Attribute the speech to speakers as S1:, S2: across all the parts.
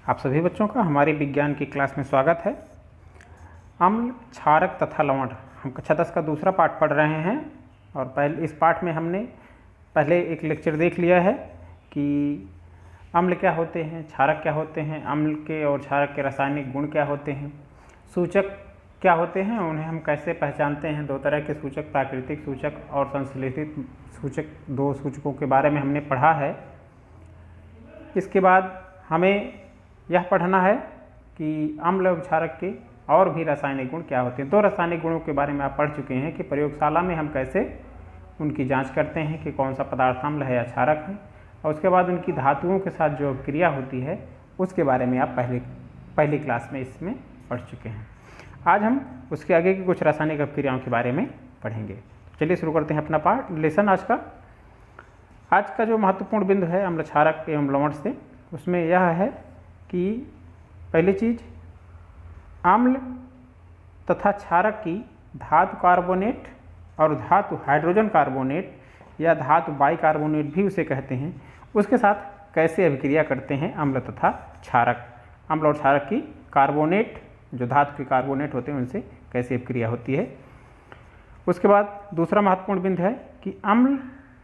S1: आप सभी बच्चों का हमारे विज्ञान की क्लास में स्वागत है। अम्ल, क्षारक तथा लवण, हम कक्षा 10 का दूसरा पाठ पढ़ रहे हैं और इस पाठ में हमने पहले एक लेक्चर देख लिया है कि अम्ल क्या होते हैं, क्षारक क्या होते हैं, अम्ल के और क्षारक के रासायनिक गुण क्या होते हैं, सूचक क्या होते हैं, उन्हें हम कैसे पहचानते हैं। दो तरह के सूचक, प्राकृतिक सूचक और संश्लेषित सूचक, दो सूचकों के बारे में हमने पढ़ा है। इसके बाद हमें यह पढ़ना है कि अम्ल और क्षारक के और भी रासायनिक गुण क्या होते हैं। दो रासायनिक गुणों के बारे में आप पढ़ चुके हैं कि प्रयोगशाला में हम कैसे उनकी जांच करते हैं कि कौन सा पदार्थ अम्ल है या क्षारक है, और उसके बाद उनकी धातुओं के साथ जो क्रिया होती है उसके बारे में आप पहली क्लास में इसमें पढ़ चुके हैं। आज हम उसके आगे की कुछ रासायनिक अभिक्रियाओं के बारे में पढ़ेंगे। चलिए शुरू करते हैं अपना पाठ लेसन। आज का जो महत्वपूर्ण बिंदु है अम्ल, क्षारक एवं लवण से, उसमें यह है कि पहली चीज, अम्ल तथा क्षारक की धातु कार्बोनेट और धातु हाइड्रोजन कार्बोनेट या धातु बाइकार्बोनेट भी उसे कहते हैं, उसके साथ कैसे अभिक्रिया करते हैं अम्ल तथा क्षारक। अम्ल और क्षारक की कार्बोनेट, जो धातु के कार्बोनेट होते हैं, उनसे कैसे अभिक्रिया होती है। उसके बाद दूसरा महत्वपूर्ण बिंदु है कि अम्ल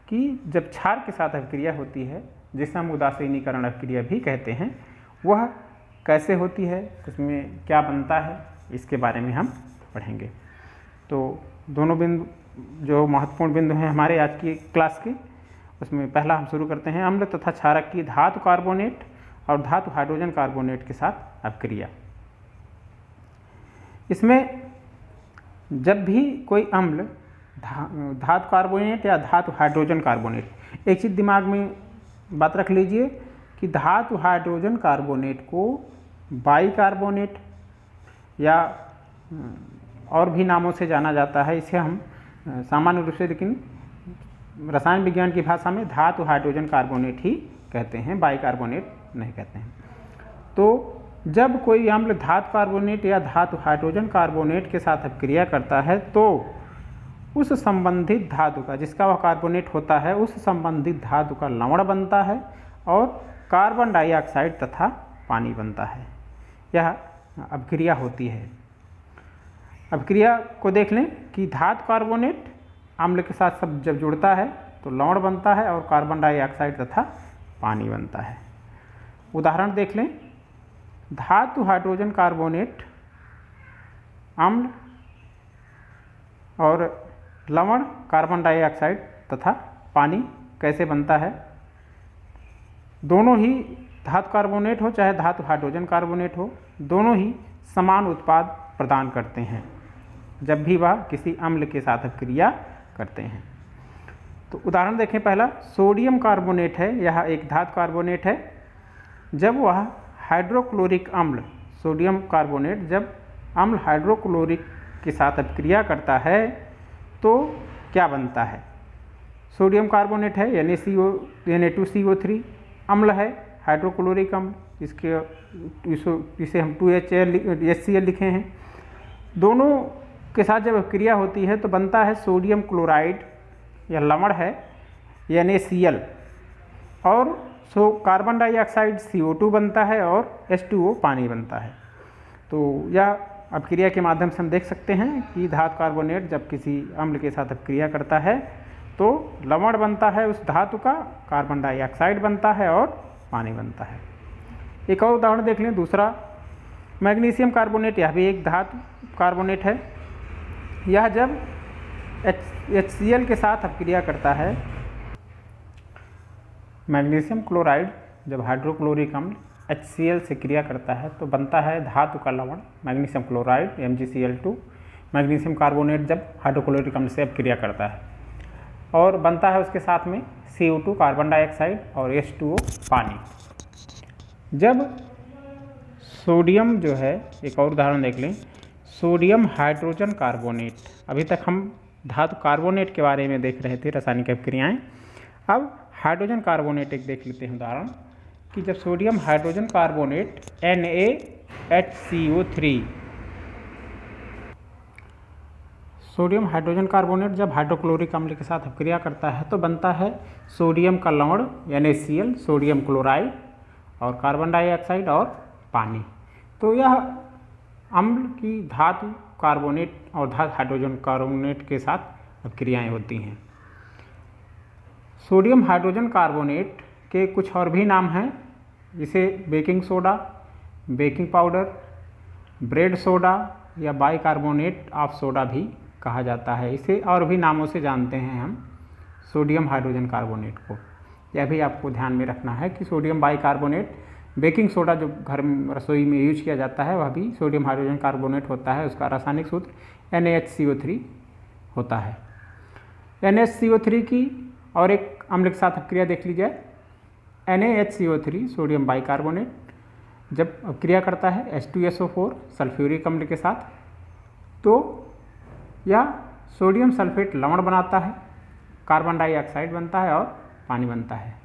S1: की जब क्षार के साथ अभिक्रिया होती है, जिसे हम उदासीनीकरण अभिक्रिया भी कहते हैं, वह कैसे होती है, उसमें क्या बनता है, इसके बारे में हम पढ़ेंगे। तो दोनों बिंदु जो महत्वपूर्ण बिंदु हैं हमारे आज की क्लास के, उसमें पहला हम शुरू करते हैं अम्ल तथा क्षारक की धातु कार्बोनेट और धातु हाइड्रोजन कार्बोनेट के साथ अभिक्रिया। इसमें जब भी कोई अम्ल धातु कार्बोनेट या धातु हाइड्रोजन कार्बोनेट, एक चीज़ दिमाग में बात रख लीजिए कि धातु हाइड्रोजन कार्बोनेट को बाइकार्बोनेट या और भी नामों से जाना जाता है। इसे हम सामान्य रूप से, लेकिन रसायन विज्ञान की भाषा में धातु हाइड्रोजन कार्बोनेट ही कहते हैं, बाइकार्बोनेट नहीं कहते हैं। तो जब कोई अम्ल धातु कार्बोनेट या धातु हाइड्रोजन कार्बोनेट के साथ अभिक्रिया करता है तो उस संबंधित धातु का, जिसका वह कार्बोनेट होता है, उस संबंधित धातु का लवण बनता है और कार्बन डाइऑक्साइड तथा पानी बनता है। यह अभिक्रिया होती है। अभिक्रिया को देख लें कि धातु कार्बोनेट अम्ल के साथ सब जब जुड़ता है तो लवण बनता है और कार्बन डाइऑक्साइड तथा पानी बनता है। उदाहरण देख लें, धातु हाइड्रोजन कार्बोनेट अम्ल और लवण कार्बन डाइऑक्साइड तथा पानी कैसे बनता है। दोनों ही धातु कार्बोनेट हो चाहे धातु हाइड्रोजन कार्बोनेट हो, दोनों ही समान उत्पाद प्रदान करते हैं जब भी वह किसी अम्ल के साथ अभिक्रिया करते हैं। तो उदाहरण देखें, पहला सोडियम कार्बोनेट है, यह एक धातु कार्बोनेट है। जब वह हाइड्रोक्लोरिक अम्ल सोडियम कार्बोनेट, जब अम्ल हाइड्रोक्लोरिक के साथ अभिक्रिया करता है तो क्या बनता है। सोडियम कार्बोनेट है Na2CO3 अम्ल है, हाइड्रोक्लोरिक अम्ल, इसे हम 2HCl लिखे हैं। दोनों के साथ जब अभिक्रिया होती है तो बनता है सोडियम क्लोराइड या लवण है NaCl, और कार्बन डाइऑक्साइड CO2 बनता है और H2O पानी बनता है। तो यह अभिक्रिया के माध्यम से हम देख सकते हैं कि धातु कार्बोनेट जब किसी अम्ल के साथ अभिक्रिया करता है तो लवण बनता है उस धातु का, कार्बन डाइऑक्साइड बनता है और पानी बनता है। एक और उदाहरण देख लें, दूसरा मैग्नीशियम कार्बोनेट, यह भी एक धातु कार्बोनेट है। यह जब HCl के साथ अभिक्रिया करता है, मैग्नीशियम क्लोराइड जब हाइड्रोक्लोरिक अम्ल HCl से क्रिया करता है तो बनता है धातु का लवण magnesium chloride MgCl2। Magnesium carbonate जब हाइड्रोक्लोरिक अम्ल से अभिक्रिया करता है और बनता है उसके साथ में CO2 कार्बन डाइऑक्साइड और H2O पानी। जब सोडियम जो है, एक और उदाहरण देख लें, सोडियम हाइड्रोजन कार्बोनेट, अभी तक हम धातु कार्बोनेट के बारे में देख रहे थे रासायनिक अभिक्रियाएं, अब हाइड्रोजन कार्बोनेट एक देख लेते हैं उदाहरण कि जब sodium hydrogen carbonate NaHCO3, sodium hydrogen carbonate जब हाइड्रोक्लोरिक अम्ल के साथ अभिक्रिया करता है तो बनता है सोडियम का लवण NaCl, सोडियम क्लोराइड और कार्बन डाइऑक्साइड और पानी। तो यह अम्ल की धातु कार्बोनेट और धातु हाइड्रोजन कार्बोनेट के साथ क्रियाएं होती हैं। सोडियम हाइड्रोजन कार्बोनेट के कुछ और भी नाम हैं, जिसे baking soda, baking powder, bread soda या बाइकार्बोनेट ऑफ सोडा भी कहा जाता है। इसे और भी नामों से जानते हैं हम सोडियम हाइड्रोजन कार्बोनेट को। यह भी आपको ध्यान में रखना है कि सोडियम बाइकार्बोनेट, बेकिंग सोडा जो घर में रसोई में यूज किया जाता है वह भी सोडियम हाइड्रोजन कार्बोनेट होता है। उसका रासायनिक सूत्र NaHCO3 होता है। NaHCO3 की और एक अम्ल के साथ अपक्रिया देख लीजिए। NaHCO3 सोडियम बाइकार्बोनेट जब अपक्रिया करता है H2SO4 सल्फ्यूरिक अम्ल के साथ, तो यह सोडियम सल्फेट लवण बनाता है, कार्बन डाइऑक्साइड बनता है और पानी बनता है।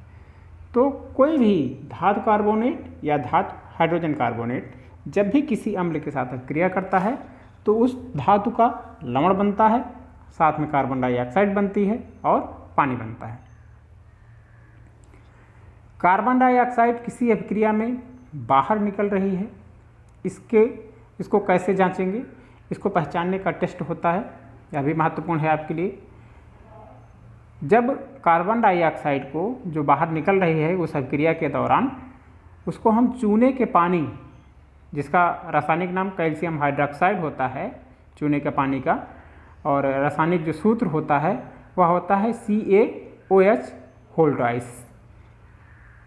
S1: तो कोई भी धातु कार्बोनेट या धातु हाइड्रोजन कार्बोनेट जब भी किसी अम्ल के साथ क्रिया करता है तो उस धातु का लवण बनता है, साथ में कार्बन डाइऑक्साइड बनती है और पानी बनता है। कार्बन डाइऑक्साइड किसी अभिक्रिया में बाहर निकल रही है, इसको कैसे जांचेंगे? इसको पहचानने का टेस्ट होता है, यह भी महत्वपूर्ण है आपके लिए। जब कार्बन डाइऑक्साइड को जो बाहर निकल रही है उस अभिक्रिया के दौरान उसको हम चूने के पानी, जिसका रासायनिक नाम कैल्शियम हाइड्रोक्साइड होता है, चूने के पानी का, और रासायनिक जो सूत्र होता है वह होता है CaOH होल ट्वाइस।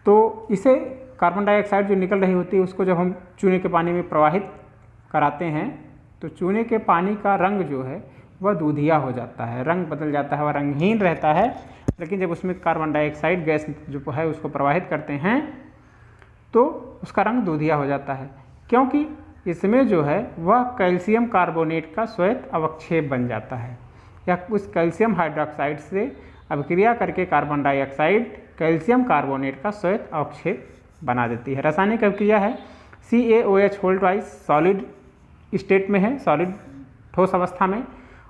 S1: तो इसे कार्बन डाइऑक्साइड जो निकल रही होती है उसको जब हम चूने के पानी में प्रवाहित कराते हैं तो चूने के पानी का रंग जो है वह दूधिया हो जाता है, रंग बदल जाता है, वह रंगहीन रहता है। लेकिन जब उसमें कार्बन डाइऑक्साइड गैस जो है उसको प्रवाहित करते हैं तो उसका रंग दूधिया हो जाता है, क्योंकि इसमें जो है वह कैल्शियम कार्बोनेट का श्वेत अवक्षेप बन जाता है। या उस कैल्शियम हाइड्रोक्साइड से अभिक्रिया करके कार्बन डाइऑक्साइड कैल्शियम कार्बोनेट का श्वेत अवक्षेप बना देती है। रासायनिक अभिक्रिया है CaOH whole twice solid state में है, सॉलिड ठोस अवस्था में,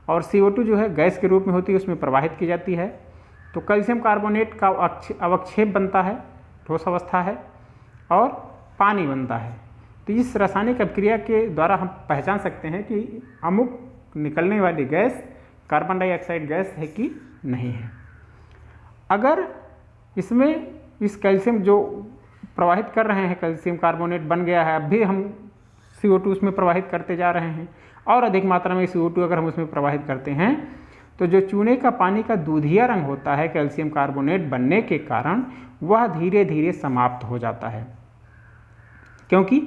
S1: और CO2 जो है गैस के रूप में होती है, उसमें प्रवाहित की जाती है। तो कैल्शियम कार्बोनेट का अवक्षेप बनता है, ठोस अवस्था है, और पानी बनता है। तो इस रासायनिक अभिक्रिया के द्वारा हम पहचान सकते हैं कि अमुक निकलने वाली गैस कार्बन डाइऑक्साइड गैस है कि नहीं है। अगर इसमें इस कैल्शियम जो प्रवाहित कर रहे हैं, कैल्शियम कार्बोनेट बन गया है, अब भी हम CO2 उसमें प्रवाहित करते जा रहे हैं और अधिक मात्रा में CO2 अगर हम उसमें प्रवाहित करते हैं तो जो चूने का पानी का दूधिया रंग होता है कैल्शियम कार्बोनेट बनने के कारण वह धीरे धीरे समाप्त हो जाता है, क्योंकि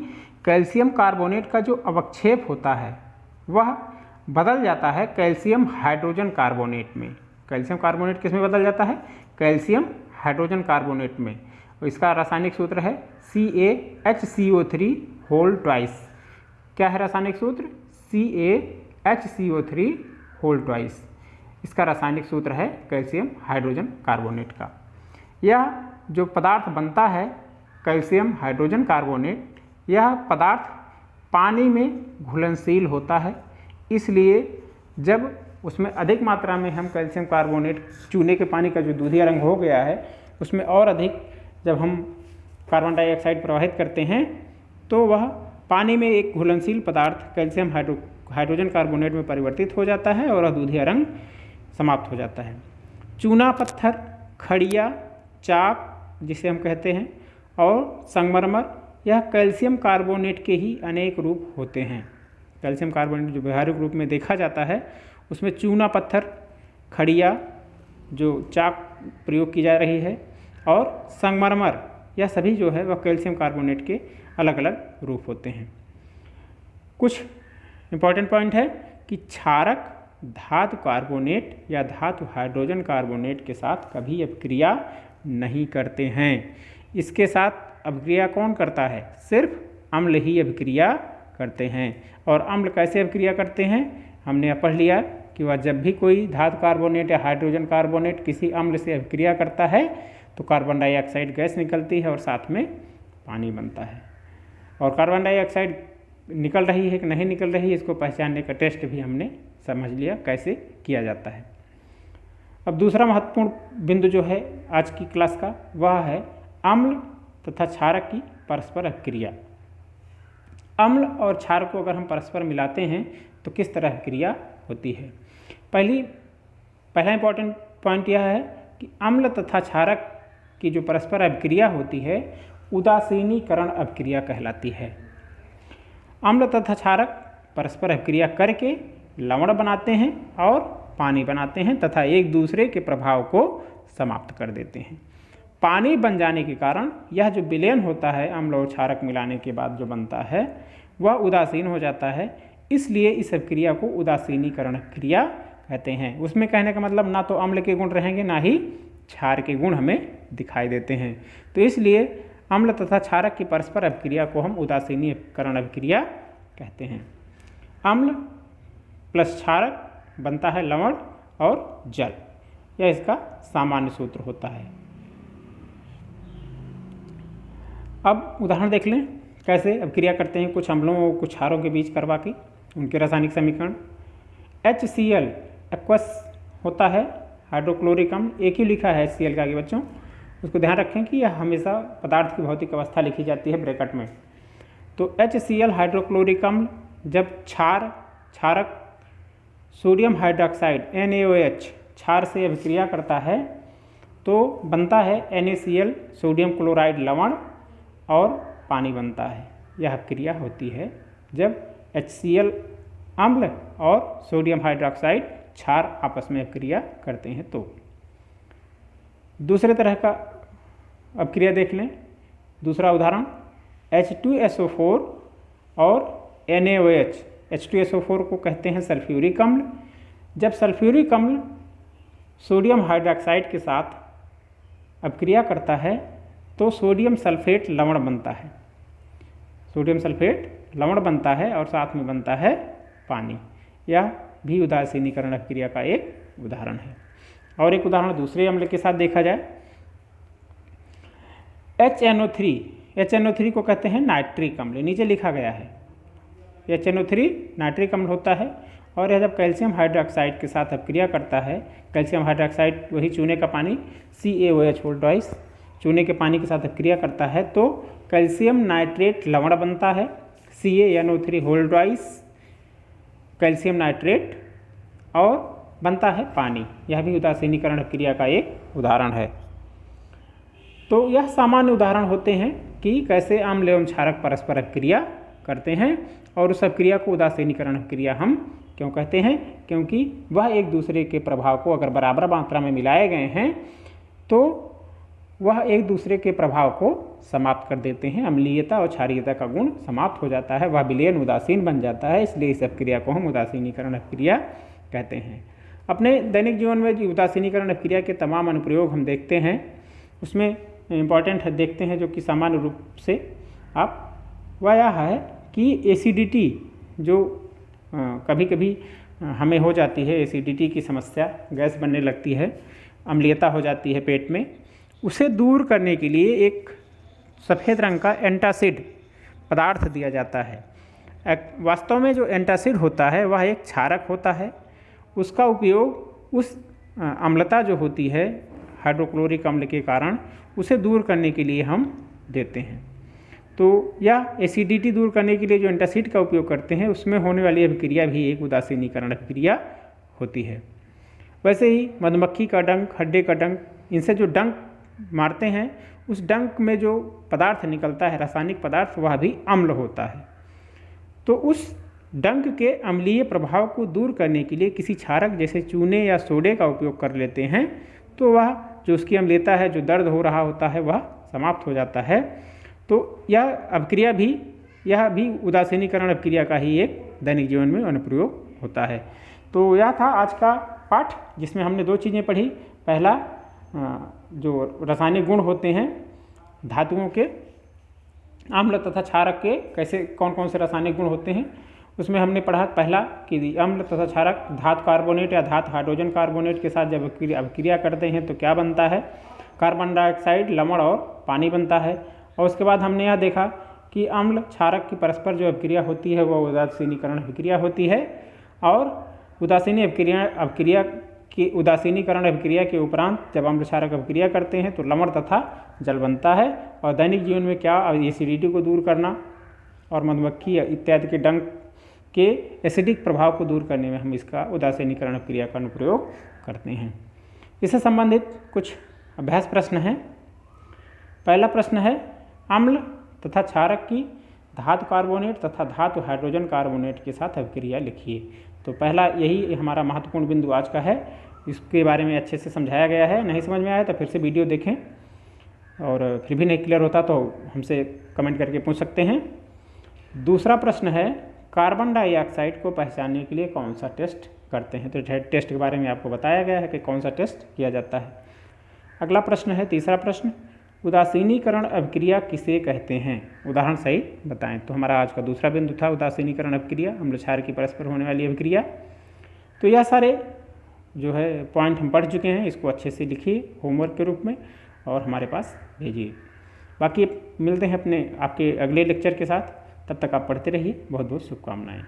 S1: कैल्शियम कार्बोनेट का जो अवक्षेप होता है वह बदल जाता है कैल्शियम हाइड्रोजन कार्बोनेट में। कैल्शियम कार्बोनेट किस में बदल जाता है? कैल्शियम हाइड्रोजन कार्बोनेट में। और इसका रासायनिक सूत्र है CaHCO3 होल ट्वाइस। क्या है रासायनिक सूत्र? CaHCO3 whole twice. इसका रासायनिक सूत्र है कैल्शियम हाइड्रोजन कार्बोनेट का। यह जो पदार्थ बनता है कैल्शियम हाइड्रोजन कार्बोनेट, यह पदार्थ पानी में घुलनशील होता है, इसलिए जब उसमें अधिक मात्रा में हम कैल्शियम कार्बोनेट, चूने के पानी का जो दूधिया रंग हो गया है उसमें और अधिक जब हम कार्बन डाइऑक्साइड प्रवाहित करते हैं तो वह पानी में एक घुलनशील पदार्थ कैल्शियम हाइड्रोजन कार्बोनेट में परिवर्तित हो जाता है और दूधिया रंग समाप्त हो जाता है। चूना पत्थर, खड़िया, चाक जिसे हम कहते हैं, और संगमरमर, यह कैल्शियम कार्बोनेट के ही अनेक रूप होते हैं। कैल्शियम कार्बोनेट जो व्यवहारिक रूप में देखा जाता है उसमें चूना पत्थर, खड़िया जो चाक प्रयोग की जा रही है, और संगमरमर, यह सभी जो है वह कैल्शियम कार्बोनेट के अलग अलग रूप होते हैं। कुछ इम्पॉर्टेंट पॉइंट है कि क्षारक धातु कार्बोनेट या धातु हाइड्रोजन कार्बोनेट के साथ कभी अभिक्रिया नहीं करते हैं। इसके साथ अभिक्रिया कौन करता है? सिर्फ अम्ल ही अभिक्रिया करते हैं। और अम्ल कैसे अभिक्रिया करते हैं हमने पढ़ लिया कि वह जब भी कोई धातु कार्बोनेट या हाइड्रोजन कार्बोनेट किसी अम्ल से अभिक्रिया करता है तो कार्बन डाइऑक्साइड गैस निकलती है और साथ में पानी बनता है। और कार्बन डाइऑक्साइड निकल रही है कि नहीं निकल रही है इसको पहचानने का टेस्ट भी हमने समझ लिया कैसे किया जाता है। अब दूसरा महत्वपूर्ण बिंदु जो है आज की क्लास का वह है अम्ल तथा क्षारक की परस्पर अभिक्रिया। अम्ल और क्षार को अगर हम परस्पर मिलाते हैं तो किस तरह अभिक्रिया होती है। पहला इंपॉर्टेंट पॉइंट यह है कि अम्ल तथा क्षारक की जो परस्पर अभिक्रिया होती है उदासीनीकरण अभिक्रिया कहलाती है। अम्ल तथा क्षारक परस्पर अभिक्रिया करके लवण बनाते हैं और पानी बनाते हैं तथा एक दूसरे के प्रभाव को समाप्त कर देते हैं। पानी बन जाने के कारण यह जो विलयन होता है अम्ल और क्षारक मिलाने के बाद जो बनता है वह उदासीन हो जाता है, इसलिए इस अभिक्रिया को उदासीनीकरण अभिक्रिया कहते हैं। उसमें कहने का मतलब ना तो अम्ल के गुण रहेंगे ना ही क्षार के गुण हमें दिखाई देते हैं, तो इसलिए अम्ल तथा क्षारक की परस्पर अभिक्रिया को हम उदासीनीकरण अभिक्रिया कहते हैं। अम्ल प्लस क्षारक बनता है लवण और जल, यह इसका सामान्य सूत्र होता है। अब उदाहरण देख लें कैसे अभिक्रिया करते हैं कुछ अम्लों और कुछ क्षारों के बीच करवा के उनके रासायनिक समीकरण। HCl एक्वस होता है हाइड्रोक्लोरिक अम्ल, एक ही लिखा है HCl का आगे बच्चों, उसको ध्यान रखें कि यह हमेशा पदार्थ की भौतिक अवस्था लिखी जाती है ब्रैकेट में। तो HCl हाइड्रोक्लोरिक अम्ल जब क्षारक सोडियम हाइड्रोक्साइड NaOH क्षार से अभिक्रिया करता है तो बनता है NaCl सोडियम क्लोराइड लवण और पानी बनता है। यह अभिक्रिया होती है जब HCl अम्ल और सोडियम हाइड्रोक्साइड क्षार आपस में अभिक्रिया करते हैं। तो दूसरे तरह का अभिक्रिया देख लें। दूसरा उदाहरण H2SO4 और NaOH। H2SO4 को कहते हैं सल्फ्यूरिक अम्ल। जब सल्फ्यूरिक अम्ल सोडियम हाइड्रोक्साइड के साथ अभिक्रिया करता है तो सोडियम सल्फेट लवण बनता है। सोडियम सल्फेट लवण बनता है और साथ में बनता है पानी। यह भी उदासीनीकरण अभिक्रिया का एक उदाहरण है। और एक उदाहरण दूसरे अम्ल के साथ देखा जाए HNO3 को कहते हैं नाइट्रिक अम्ल, नीचे लिखा गया है। HNO3 नाइट्रिक अम्ल होता है और यह जब कैल्शियम हाइड्रोक्साइड के साथ अभिक्रिया करता है, कैल्शियम हाइड्रोक्साइड वही चूने का पानी CaOH चूने के पानी के साथ अभिक्रिया करता है तो कैल्शियम नाइट्रेट लवण बनता है CaNO3 कैल्शियम नाइट्रेट और बनता है पानी। यह भी उदासीनीकरण अभिक्रिया का एक उदाहरण है। तो यह सामान्य उदाहरण होते हैं कि कैसे अम्ल एवं क्षारक परस्पर अभिक्रिया करते हैं और उस अभिक्रिया को उदासीनीकरण अभिक्रिया हम क्यों कहते हैं, क्योंकि वह एक दूसरे के प्रभाव को अगर बराबर मात्रा में मिलाए गए हैं तो वह एक दूसरे के प्रभाव को समाप्त कर देते हैं। अम्लीयता और क्षारीयता का गुण समाप्त हो जाता है, वह विलयन उदासीन बन जाता है, इसलिए इस अभिक्रिया को हम उदासीनीकरण अभिक्रिया कहते हैं। अपने दैनिक जीवन में जो उदासीनीकरण अभिक्रिया के तमाम अनुप्रयोग हम देखते हैं उसमें इम्पॉर्टेंट है देखते हैं जो कि सामान्य रूप से आप वह यह है कि एसिडिटी जो कभी कभी हमें हो जाती है, एसिडिटी की समस्या, गैस बनने लगती है, अम्लीयता हो जाती है पेट में, उसे दूर करने के लिए एक सफ़ेद रंग का एंटासिड पदार्थ दिया जाता है। वास्तव में जो एंटासिड होता है वह एक क्षारक होता है। उसका उपयोग उस अम्लता जो होती है हाइड्रोक्लोरिक अम्ल के कारण उसे दूर करने के लिए हम देते हैं। तो यह एसिडिटी दूर करने के लिए जो एंटासिड का उपयोग करते हैं उसमें होने वाली अभिक्रिया भी एक उदासीनीकरण अभिक्रिया होती है। वैसे ही मधुमक्खी का डंक, हड्डे का डंक, इनसे जो डंक मारते हैं उस डंक में जो पदार्थ निकलता है रासायनिक पदार्थ वह भी अम्ल होता है। तो उस डंक के अम्लीय प्रभाव को दूर करने के लिए किसी क्षारक जैसे चूने या सोडे का उपयोग कर लेते हैं तो वह जो उसकी अम्लीयता है, जो दर्द हो रहा होता है, वह समाप्त हो जाता है। तो यह अभिक्रिया भी यह भी उदासीनीकरण अभिक्रिया का ही एक दैनिक जीवन में अनुप्रयोग होता है। तो यह था आज का पाठ जिसमें हमने दो चीज़ें पढ़ी। पहला जो रासायनिक गुण होते हैं धातुओं के, अम्ल तथा क्षारक के कैसे कौन कौन से रासायनिक गुण होते हैं उसमें हमने पढ़ा पहला कि अम्ल तथा क्षारक धातु कार्बोनेट या धातु हाइड्रोजन कार्बोनेट के साथ जब अभिक्रिया करते हैं तो क्या बनता है, कार्बन डाइऑक्साइड, लवण और पानी बनता है। और उसके बाद हमने यह देखा कि अम्ल क्षारक की परस्पर जो अभिक्रिया होती है वह उदासीनीकरण अभिक्रिया होती है और उदासीनीकरण अभिक्रिया के उपरांत जब अम्ल क्षारक अभिक्रिया करते हैं तो लवण तथा जल बनता है। और दैनिक जीवन में क्या एसिडिटी को दूर करना और मधुमक्खी इत्यादि के डंक के एसिडिक प्रभाव को दूर करने में हम इसका उदासीनीकरण अपक्रिया का अनुप्रयोग करते हैं। इससे संबंधित कुछ अभ्यास प्रश्न हैं। पहला प्रश्न है, अम्ल तथा क्षारक की धातु कार्बोनेट तथा धातु हाइड्रोजन कार्बोनेट के साथ अभिक्रिया लिखिए। तो पहला यही हमारा महत्वपूर्ण बिंदु आज का है। इसके बारे में अच्छे से समझाया गया है। नहीं समझ में आया तो फिर से वीडियो देखें, और फिर भी नहीं क्लियर होता तो हमसे कमेंट करके पूछ सकते हैं। दूसरा प्रश्न है, कार्बन डाइऑक्साइड को पहचानने के लिए कौन सा टेस्ट करते हैं। तो टेस्ट के बारे में आपको बताया गया है कि कौन सा टेस्ट किया जाता है। अगला प्रश्न है, तीसरा प्रश्न, उदासीनीकरण अभिक्रिया किसे कहते हैं, उदाहरण सहित बताएं। तो हमारा आज का दूसरा बिंदु था उदासीनीकरण अभिक्रिया, अम्ल क्षार की परस्पर होने वाली अभिक्रिया। तो यह सारे जो है पॉइंट हम पढ़ चुके हैं, इसको अच्छे से लिखिए होमवर्क के रूप में और हमारे पास भेजिए। बाकी मिलते हैं आपके अगले लेक्चर के साथ। तब तक आप पढ़ते रहिए। बहुत बहुत शुभकामनाएं।